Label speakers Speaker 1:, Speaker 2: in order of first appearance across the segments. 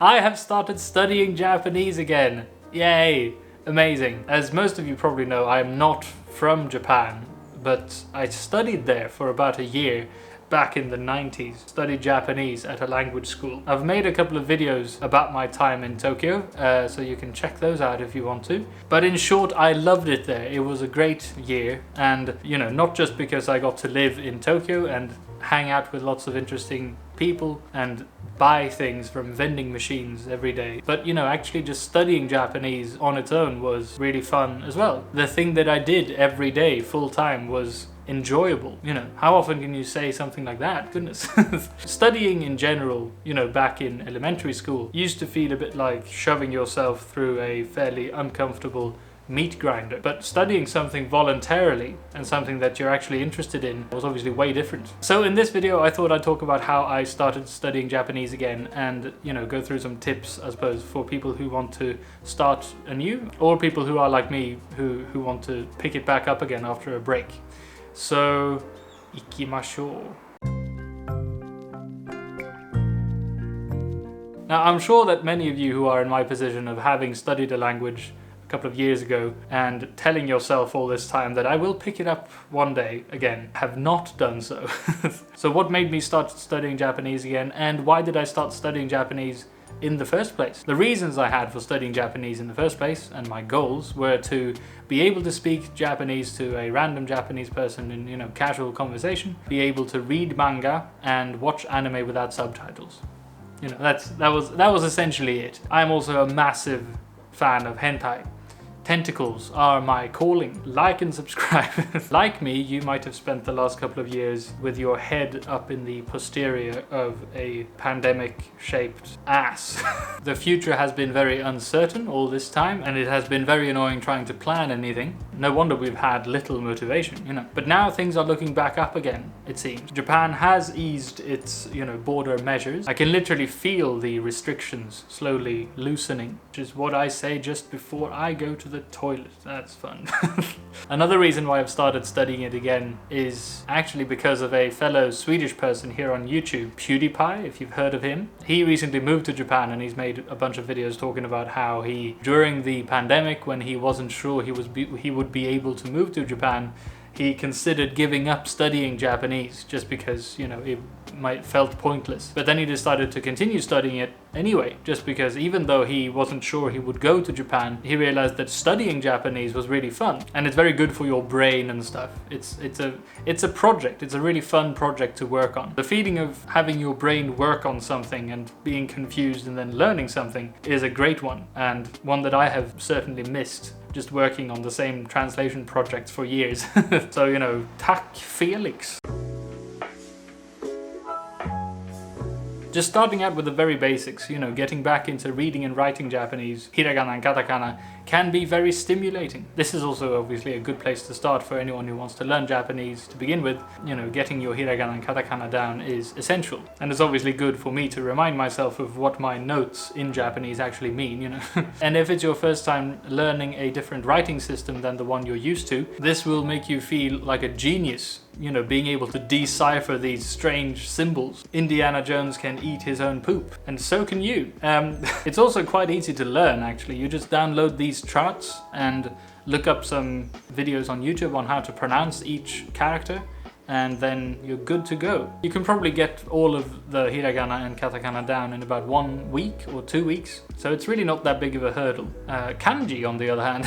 Speaker 1: I have started studying Japanese again. Yay! Amazing. As most of you probably know, I am not from Japan, but I studied there for about a year back in the 90s. Studied Japanese at a language school. I've made a couple of videos about my time in Tokyo, so you can check those out if you want to. But in short, I loved it there. It was a great year, and you know, not just because I got to live in Tokyo and hang out with lots of interesting people and buy things from vending machines every day, but you know, actually just studying Japanese on its own was really fun as well. The thing that I did every day full time was enjoyable. You know, how often can you say something like that? Goodness. Studying in general, you know, back in elementary school used to feel a bit like shoving yourself through a fairly uncomfortable meat grinder, but studying something voluntarily and something that you're actually interested in was obviously way different. So in this video I thought I'd talk about how I started studying Japanese again, and you know, go through some tips, I suppose, for people who want to start anew, or people who are like me who want to pick it back up again after a break. So ikimashou. Now I'm sure that many of you who are in my position of having studied a language couple of years ago and telling yourself all this time that I will pick it up one day again, have not done so. So what made me start studying Japanese again, and why did I start studying Japanese in the first place? The reasons I had for studying Japanese in the first place, and my goals, were to be able to speak Japanese to a random Japanese person in, you know, casual conversation, be able to read manga and watch anime without subtitles. You know, that was essentially it. I'm also a massive fan of hentai. Tentacles are my calling. Like and subscribe. Like me, you might have spent the last couple of years with your head up in the posterior of a pandemic-shaped ass. The future has been very uncertain all this time, and it has been very annoying trying to plan anything. No wonder we've had little motivation, you know. But now things are looking back up again, it seems. Japan has eased its, you know, border measures. I can literally feel the restrictions slowly loosening, which is what I say just before I go to the toilet. That's fun. Another reason why I've started studying it again is actually because of a fellow Swedish person here on YouTube, PewDiePie, if you've heard of him. He recently moved to Japan and he's made a bunch of videos talking about how he, during the pandemic, when he wasn't sure he would be able to move to Japan, he considered giving up studying Japanese just because, you know, it felt pointless. But then he decided to continue studying it anyway, just because even though he wasn't sure he would go to Japan, he realized that studying Japanese was really fun, and it's very good for your brain and stuff. It's a project. It's a really fun project to work on. The feeling of having your brain work on something and being confused and then learning something is a great one, and one that I have certainly missed just working on the same translation projects for years. So, you know, tack Felix. Just starting out with the very basics, you know, getting back into reading and writing Japanese, hiragana and katakana, can be very stimulating. This is also obviously a good place to start for anyone who wants to learn Japanese to begin with. You know, getting your hiragana and katakana down is essential. And it's obviously good for me to remind myself of what my notes in Japanese actually mean, you know. And if it's your first time learning a different writing system than the one you're used to, this will make you feel like a genius, you know, being able to decipher these strange symbols. Indiana Jones can eat his own poop, and so can you. It's also quite easy to learn, actually. You just download these charts and look up some videos on YouTube on how to pronounce each character, and then you're good to go. You can probably get all of the hiragana and katakana down in about 1 week or 2 weeks, so it's really not that big of a hurdle. Kanji, on the other hand.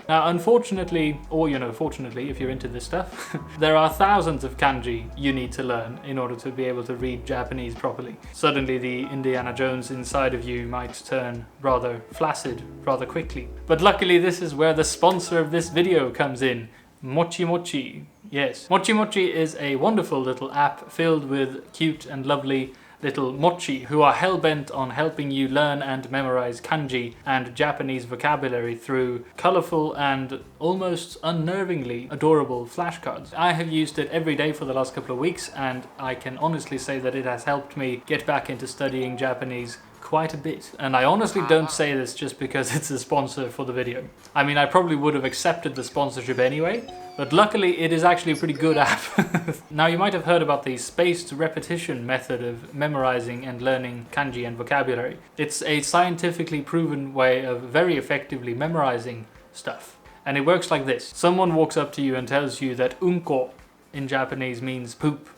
Speaker 1: Now, unfortunately, or you know, fortunately, if you're into this stuff, there are thousands of kanji you need to learn in order to be able to read Japanese properly. Suddenly the Indiana Jones inside of you might turn rather flaccid rather quickly. But luckily this is where the sponsor of this video comes in, MochiMochi. Yes, MochiMochi is a wonderful little app filled with cute and lovely little mochi who are hell-bent on helping you learn and memorize kanji and Japanese vocabulary through colorful and almost unnervingly adorable flashcards. I have used it every day for the last couple of weeks, and I can honestly say that it has helped me get back into studying Japanese quite a bit. And I honestly don't say this just because it's a sponsor for the video. I mean, I probably would have accepted the sponsorship anyway, but luckily it is actually a pretty good app. Now, you might have heard about the spaced repetition method of memorizing and learning kanji and vocabulary. It's a scientifically proven way of very effectively memorizing stuff. And it works like this. Someone walks up to you and tells you that unko in Japanese means poop.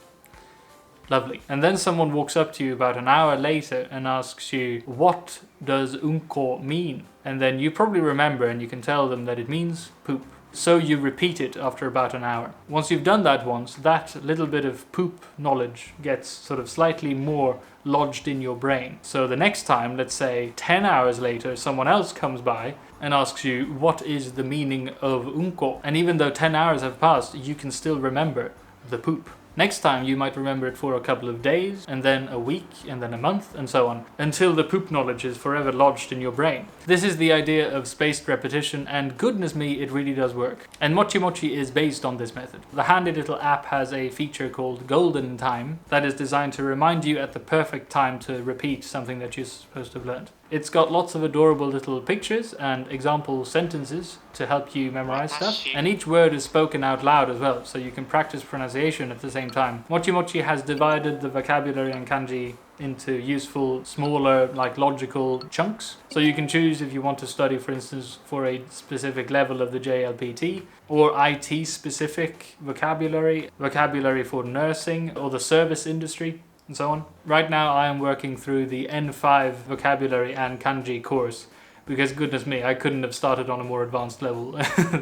Speaker 1: Lovely. And then someone walks up to you about an hour later and asks you, what does unko mean? And then you probably remember and you can tell them that it means poop. So you repeat it after about an hour. Once you've done that once, that little bit of poop knowledge gets sort of slightly more lodged in your brain. So the next time, let's say 10 hours later, someone else comes by and asks you, what is the meaning of unko? And even though 10 hours have passed, you can still remember the poop. Next time you might remember it for a couple of days, and then a week, and then a month, and so on, until the poop knowledge is forever lodged in your brain. This is the idea of spaced repetition, and goodness me, it really does work. And MochiMochi is based on this method. The handy little app has a feature called Golden Time that is designed to remind you at the perfect time to repeat something that you're supposed to have learned. It's got lots of adorable little pictures and example sentences to help you memorize stuff. And each word is spoken out loud as well, so you can practice pronunciation at the same time. MochiMochi has divided the vocabulary and kanji into useful, smaller, like logical chunks. So you can choose if you want to study, for instance, for a specific level of the JLPT, or IT specific vocabulary, vocabulary for nursing, or the service industry, and so on. Right now I am working through the N5 vocabulary and kanji course, because goodness me, I couldn't have started on a more advanced level,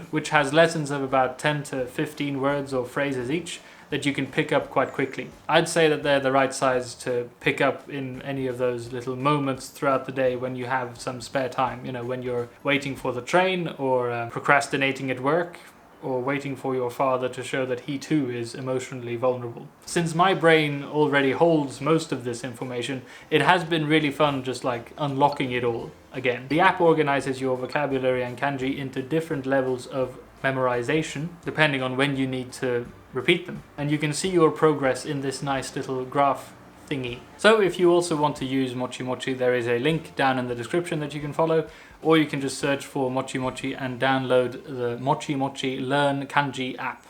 Speaker 1: which has lessons of about 10 to 15 words or phrases each that you can pick up quite quickly. I'd say that they're the right size to pick up in any of those little moments throughout the day when you have some spare time, you know, when you're waiting for the train, or procrastinating at work, or waiting for your father to show that he too is emotionally vulnerable. Since my brain already holds most of this information, it has been really fun just like unlocking it all again. The app organizes your vocabulary and kanji into different levels of memorization, depending on when you need to repeat them. And you can see your progress in this nice little graph thingy. So if you also want to use MochiMochi, there is a link down in the description that you can follow, or you can just search for MochiMochi and download the MochiMochi Learn Kanji app.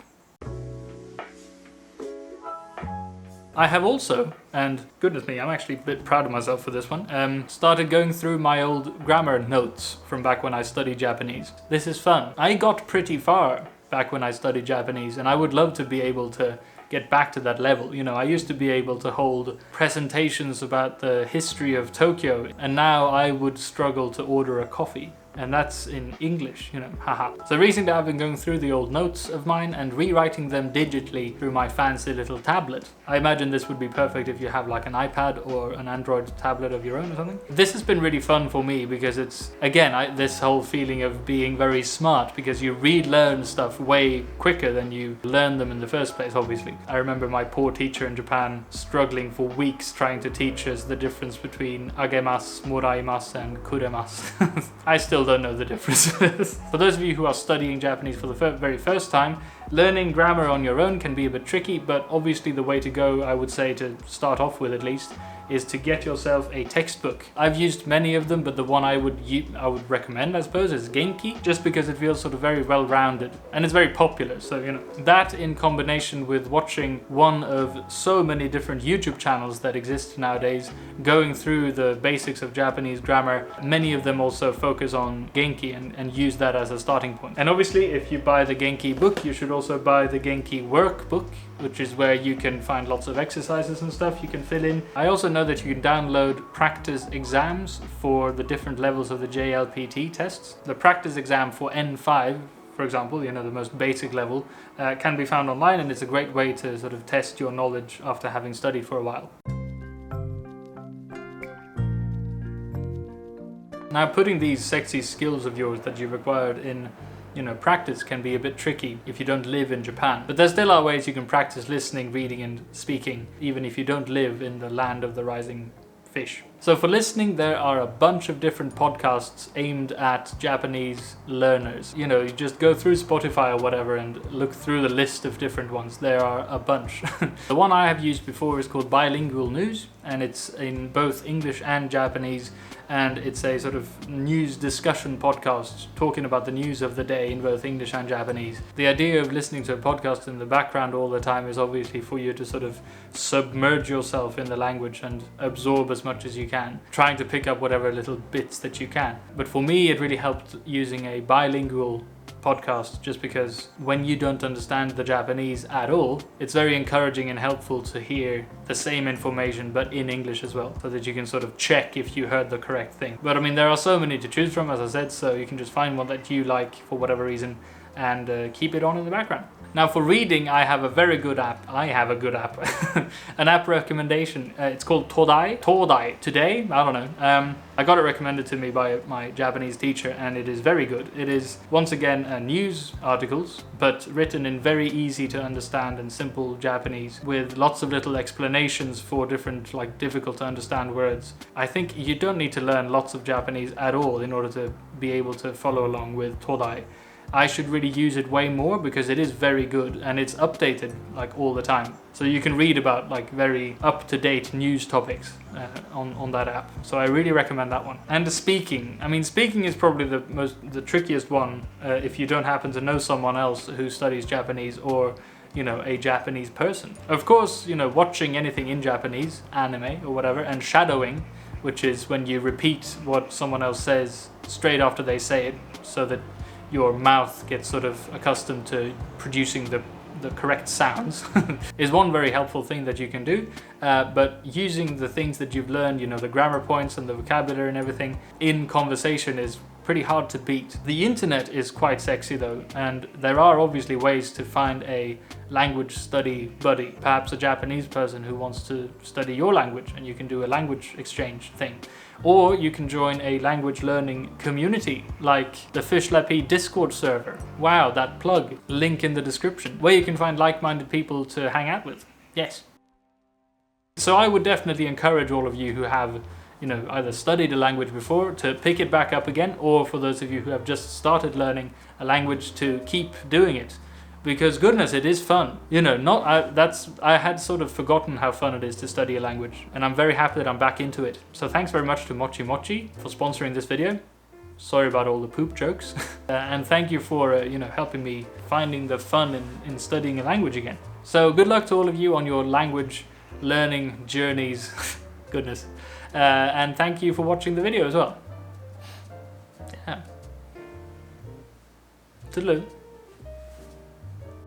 Speaker 1: I have also, and goodness me, I'm actually a bit proud of myself for this one, started going through my old grammar notes from back when I studied Japanese. This is fun. I got pretty far back when I studied Japanese, and I would love to be able to get back to that level. You know, I used to be able to hold presentations about the history of Tokyo, and now I would struggle to order a coffee. And that's in English, you know, haha. So recently I've been going through the old notes of mine and rewriting them digitally through my fancy little tablet. I imagine this would be perfect if you have like an iPad or an Android tablet of your own or something. This has been really fun for me because it's, again, this whole feeling of being very smart, because you relearn stuff way quicker than you learn them in the first place, obviously. I remember my poor teacher in Japan struggling for weeks trying to teach us the difference between agemasu, moraimasu and kuremasu. I still don't know the difference. For those of you who are studying Japanese for the very first time, learning grammar on your own can be a bit tricky, but obviously the way to go, I would say, to start off with at least, is to get yourself a textbook. I've used many of them, but the one I would recommend, I suppose, is Genki, just because it feels sort of very well-rounded and it's very popular. So, you know, that in combination with watching one of so many different YouTube channels that exist nowadays, going through the basics of Japanese grammar, many of them also focus on Genki and use that as a starting point. And obviously, if you buy the Genki book, you should also buy the Genki workbook, which is where you can find lots of exercises and stuff you can fill in. I also know that you can download practice exams for the different levels of the JLPT tests. The practice exam for N5, for example, you know, the most basic level, can be found online, and it's a great way to sort of test your knowledge after having studied for a while. Now, putting these sexy skills of yours that you've acquired in, you know, practice can be a bit tricky if you don't live in Japan. But there still are ways you can practice listening, reading and speaking, even if you don't live in the land of the rising fish. So for listening, there are a bunch of different podcasts aimed at Japanese learners. You know, you just go through Spotify or whatever and look through the list of different ones. There are a bunch. The one I have used before is called Bilingual News, and it's in both English and Japanese, and it's a sort of news discussion podcast talking about the news of the day in both English and Japanese. The idea of listening to a podcast in the background all the time is obviously for you to sort of submerge yourself in the language and absorb as much as you can, trying to pick up whatever little bits that you can. But for me, it really helped using a bilingual podcast, just because when you don't understand the Japanese at all, it's very encouraging and helpful to hear the same information but in English as well, so that you can sort of check if you heard the correct thing. But I mean, there are so many to choose from, as I said, so you can just find one that you like for whatever reason and keep it on in the background. Now for reading, I have a very good app. An app recommendation. It's called Todai. Today? I don't know. I got it recommended to me by my Japanese teacher, and it is very good. It is, once again, news articles, but written in very easy to understand and simple Japanese, with lots of little explanations for different, like, difficult to understand words. I think you don't need to learn lots of Japanese at all in order to be able to follow along with Todai. I should really use it way more because it is very good and it's updated like all the time. So you can read about like very up-to-date news topics on that app. So I really recommend that one. And the speaking. I mean, speaking is probably the trickiest one if you don't happen to know someone else who studies Japanese, or you know, a Japanese person. Of course, you know, watching anything in Japanese, anime or whatever, and shadowing, which is when you repeat what someone else says straight after they say it, so that your mouth gets sort of accustomed to producing the correct sounds, is one very helpful thing that you can do. But using the things that you've learned, you know, the grammar points and the vocabulary and everything, in conversation is pretty hard to beat. The internet is quite sexy though, and there are obviously ways to find a language study buddy, perhaps a Japanese person who wants to study your language, and you can do a language exchange thing. Or you can join a language learning community like the Slappee Discord server. Wow, that plug. Link in the description, where you can find like-minded people to hang out with. Yes. So I would definitely encourage all of you who have, you know, either studied a language before to pick it back up again, or for those of you who have just started learning a language to keep doing it. Because goodness, it is fun. You know, I had sort of forgotten how fun it is to study a language, and I'm very happy that I'm back into it. So thanks very much to MochiMochi for sponsoring this video. Sorry about all the poop jokes. And thank you for, you know, helping me finding the fun in studying a language again. So good luck to all of you on your language learning journeys. Goodness. And thank you for watching the video as well. Yeah. Toodaloo.